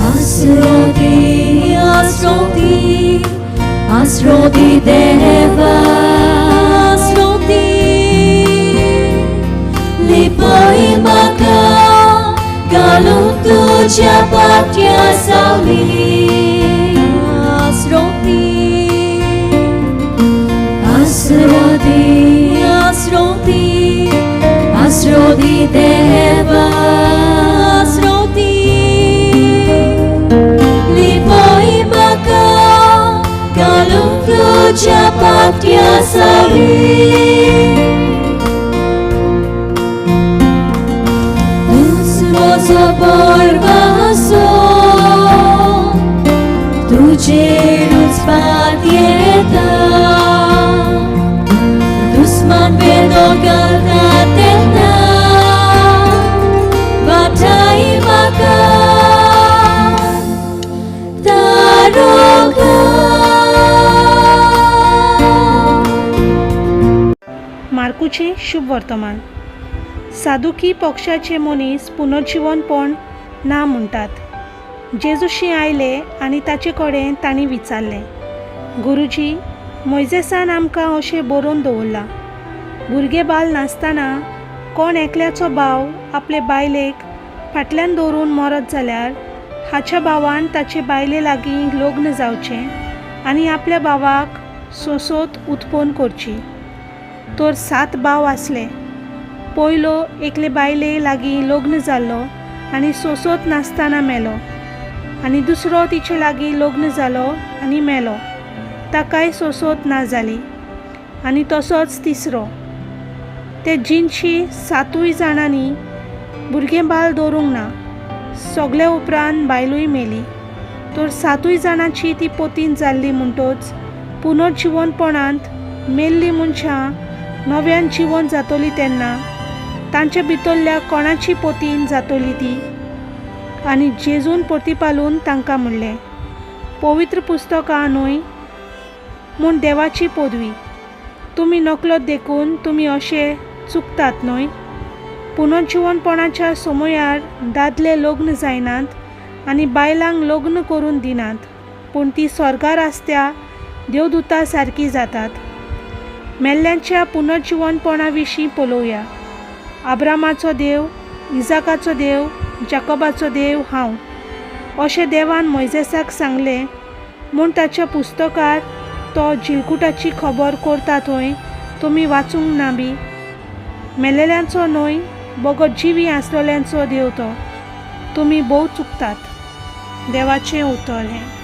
आसरोदी आसरोदी आसरोदी देवा आसरोदी लिपोई म्हाका घालून तुज्या पाटया सावली आसरोदी आसरोदी आसरोदी आसरोदी देवा आसरोदी लिपोई म्हाका घालून तुज्या पाटया सावली Borvaso Tuđeruc padjeta Dusman vedogalna tena Batai maka Taroga मार्कूचे शुभ वर्तमान. सादुकी पक्षाचे मनीस पुनर्जीवनपण ना म्हणटात. जेजूशी आयले आनी ताचे कडेन तांणी विचारलें, गुरुजी, मोइजेसान आमकां अशें बरोवन दवरलां, भुरगे बाल नासतना कोण एकल्याचो भाव आपले बायलेक फाटल्यान दवरून मरत जाल्यार हाच्या भावान ताचे बायले लागीं लग्न जावचें आनी आपल्या भावाक सोसोत उत्पन्न करची. तर 7 भाव आसले. पयलो एकले बायले लागीं लग्न जाल्लो आनी सोसोत नासतना मेलो, आनी दुसरो तिचे लागीं लग्न जालो आनी मेलो, ताकाय सोसोत ना जाली, आनी तसोच तिसरो. ते जिनशी 7 जाणांनी भुरगें बाल दवरूंक ना. सगळे उपरांत बायलूय मेली. तर 7 जाणांची ती पोतीन जाल्ली म्हणटच पुनर्जीवनपणांत मेल्ली मनशां नव्यान जिवन जातली तेन्ना तांचे भितरल्या कोणाची पोतीन जातली ती. आनी जेजून प्रतिपालून तांकां म्हणलें, पवित्र पुस्तकां न्हय म्हूण देवाची पदवी. तुमी नकलो देखून तुमी अशें चुकतात न्हय. पुनर्जीवनपणाच्या समयार दादले लग्न जायनात आनी बायलांक लग्न करून दिनात, पूण ती स्वर्गार आसत्या देवदूतां सारकी जातात. मेल्ल्यांच्या पुनर्जीवनपणा विशीं पळोवया. अब्रामाचो देव, इजाकाचो देव, जाकोबाचो देव हांव, अशें देवान मोइजेसाक सांगलें म्हूण ताच्या पुस्तकार तो जिलकुटाची खबर करता थंय तुमी वाचूंक ना बी. मेलेल्यांचो न्हय, बोगत जिवी आसलेल्यांचो देव तो. तुमी भोव चुकतात. देवाचें उतर हें.